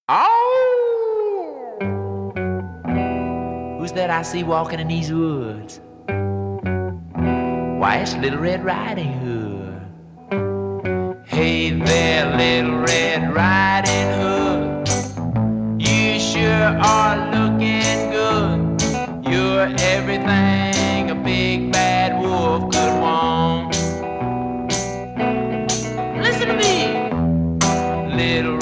Oh! Who's that I see walking in these woods? Why, it's Little Red Riding Hood. Hey there, Little Red Riding Hood. You sure are looking good. You're everything a big bad wolf could want. Listen to me, Little